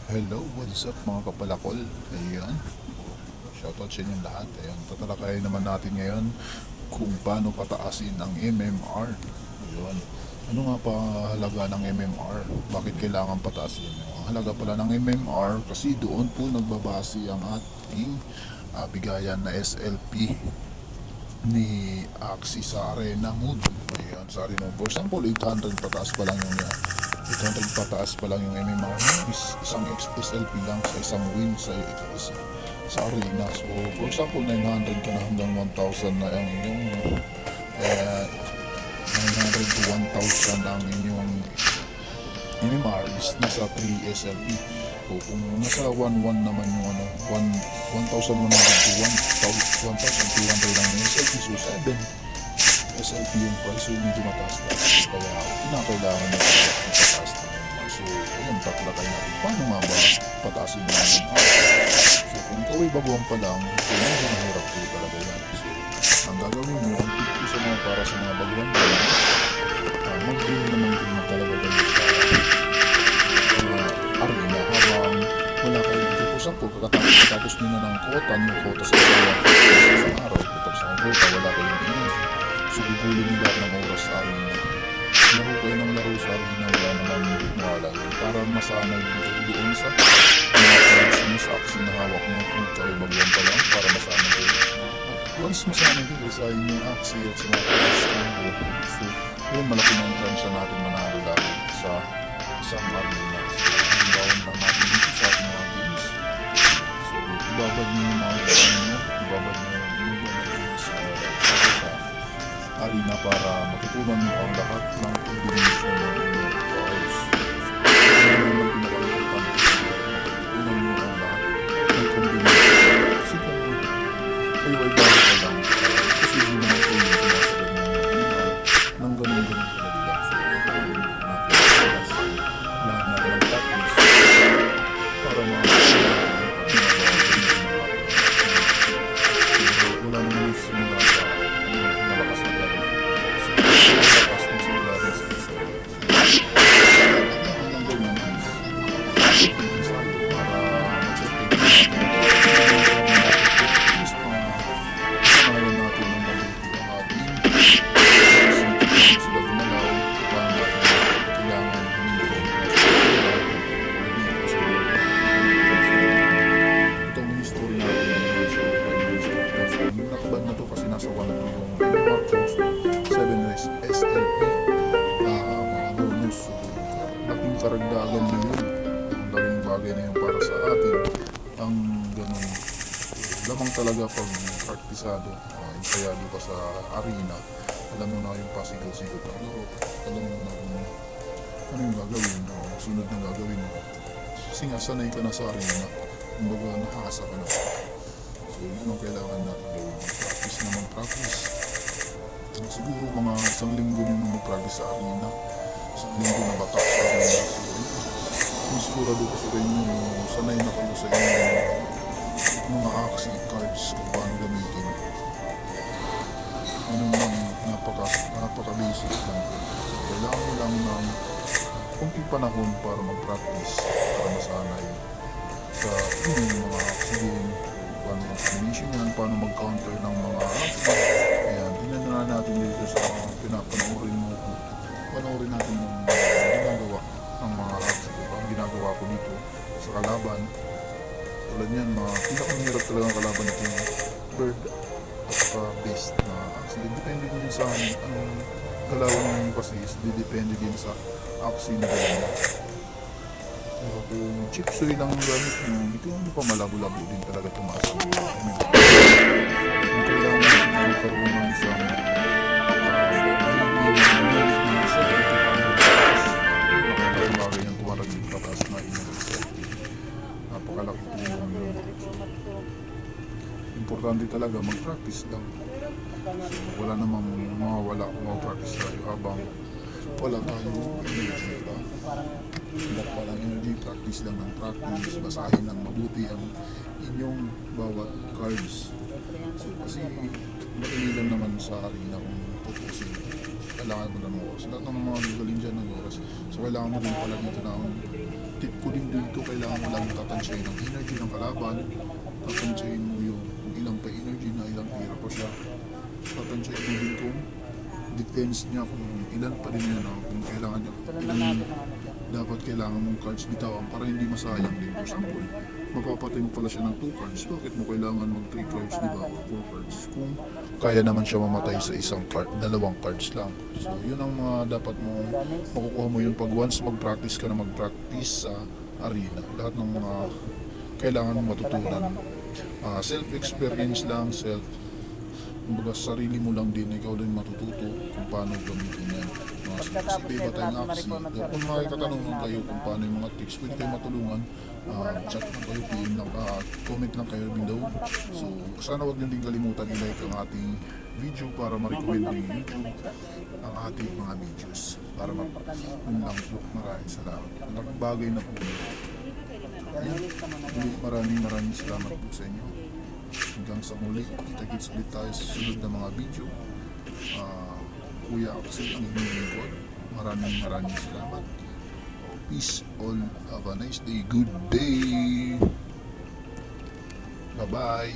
Hello, what's up mga kapalakol? Ayan, shoutout sa inyong lahat. Ayan, tatalakayin naman natin ngayon kung paano pataasin ang MMR. Ayan, ano nga pa halaga ng MMR? Bakit kailangan pataasin? Ang halaga pala ng MMR kasi doon po nagbabase ang ating bigayan na SLP ni Axie sa arena mood. Ayan, sa arena. For example, 800 pataas pa lang yung 800 pataas pa lang yung MMR mo, isang SLP lang sa isang win sa arena. So, for example, 900 ka na hanggang 1,000 na ang inyong 900 to 1,000 ang inyong MMR is nasa 3 SLP. So, kung nasa 1,1 naman yung 1,100 to 1,200 lang yung SLP, so 7 SLP yung price, so medyo mataas-taas. Kaya kinakailangan na mataas na MMR. So, ayun, tatlakay natin. Paano nga ba pataasin yung MMR? So, kung ikaw ay baguhan pa lang, so medyo mahirap po talaga yan. So, ang gagawin mo, ang tip ko sa mga para sa mga baguhan pa lang, mag-dream talaga kayo sa arena habang wala kayong tutusan po. Kakatapos nyo na ng quota, yung quota sa isang araw, tapos ang quota, wala kayong inom. So, bubuli nyo lahat ng oras sa arena. Laro kayo ng laro sa arena, wala naman wala yun. Para masanay kayo doon sa mga cards mo sa Axie na hawak mo kung ikaw ay baguhan pa lang, para masanay kayo. Once masanay kayo sa inyong Axie at sa mga cards mo, so, yun, malaki ng chance natin manalo lagi sa isang arena. So, ang bawang lang natin dito sa ating mga games. So, ibabad nyo yung mga games nyo, ibabad nyo yung mga games sa arena para matutunan mo ang lahat ng combination ng inyong cards. So, yun ang pinaka-importante sa matutunan mo ang lahat ng combination. Kasi kung kayo ay bago pa lang, kasi hindi naman kayo yung pinasagad ng ganun-ganun ka na bilang. So, lahat natin ang practice para wala naman yung simula sa malakas na gano'n. Malakas na simula rin sa isa. Ang ganyan is para mag-practice natin natin ng mabuti ang ating sila gumalaw paano natin kailangan huminto itong history natin yung nakabad na to kasi nasa 1 to yung MMR course 7 SLP bonus. Laking karagdagan na yun, ang laking bagay na yun para sa atin. Ang ganun lamang talaga pag praktisado, ensayado ka sa arena, alam mo na yung pasigaw-sigaw ng laro, alam mo na kung ano yung gagawin, sunod na gagawin mo. Kasi nga sanay ka na sa arena, kumbaga nakakasa ka na. So yun ang kailangan natin gawin, practice naman practice. Siguro mga isang linggo din na mag-practice sa arena, isang linggo na batak sa arena. So sigurado ko sa inyo, sanay na kayo sa inyo mga Axie cards kung paano gamitin. Ano lang, napaka-basic lang. Kailangan mo lang ng kunting panahon para mag-practice, para masanay sa mga Axie game, paano mag-combination yan, paano mag-counter ng mga Axie. Ayan, tingnan na natin dito sa pinapanoorin mo. Panoorin natin yung ginagawa ng mga Axie. Ang ginagawa ko dito sa kalaban. Tulad yan, pinakamahirap talaga ang kalaban nito yung bird at base na Axie. Depende din sa ang galawan mo kasi depende din sa Axie na galawan. Pero kung chip suey lang ang gamit mo, ito yung pamalabo-labo din talaga tumaas ang MMR. Kung kailangan natin ang karoon ng isang bagay ng 200 pataas na inyong SLP. Napakalaki tulong yun. Importante talaga mag-practice lang. So, wala namang mawawala kung mag-practice tayo habang wala tayong energy. Dapat walang energy, practice lang ng practice, basahin ng mabuti ang inyong bawat cards. So, kasi madali lang naman sa arena kung tutusin. Kailangan mo ng oras. Lahat ng mga gagaling dyan ng oras. So, kailangan mo din pala dito na tip ko din dito, kailangan mo lang tatansyahin ang energy ng kalaban, tatansyahin mo yung kung ilang pa energy na ilang tira pa siya, tatansyahin mo din kung defense niya, kung ilan pa rin yan, kung kailangan niya, ilan dapat kailangan mong cards bitawan para hindi masayang din. For example, mapapatay mo pala siya ng 2 cards, bakit mo kailangan mag 3 cards, di ba, 4 cards, kung kaya naman siya mamatay sa isang card, 2 cards lang. So yun ang mga dapat mo makukuha mo yun pag once mag-practice ka na mag-practice sa arena. Lahat ng mga kailangan mong matutunan, self-experience lang, kumbaga sarili mo lang din, ikaw din matututo kung paano gamitin yan. Iba tayong Axie. Kung may katanungan kayo kung paano yung mga tips, pwede kayo matulungan. Chat lang kayo, PM lang, comment lang kayo below. So sana wag nyo din kalimutan i-like ang ating video para ma-recommend ng YouTube ang ating mga videos. Para mag-unlang po. Maraming salamat. Malaking bagay na po. Maraming salamat po sa inyo. Hanggang sa muli, kita-kits ulit tayo sa sunod na mga video. Kuya Axie ang inyong lingkod. Maraming salamat. Peace all. Have a nice day. Good day. Bye-bye.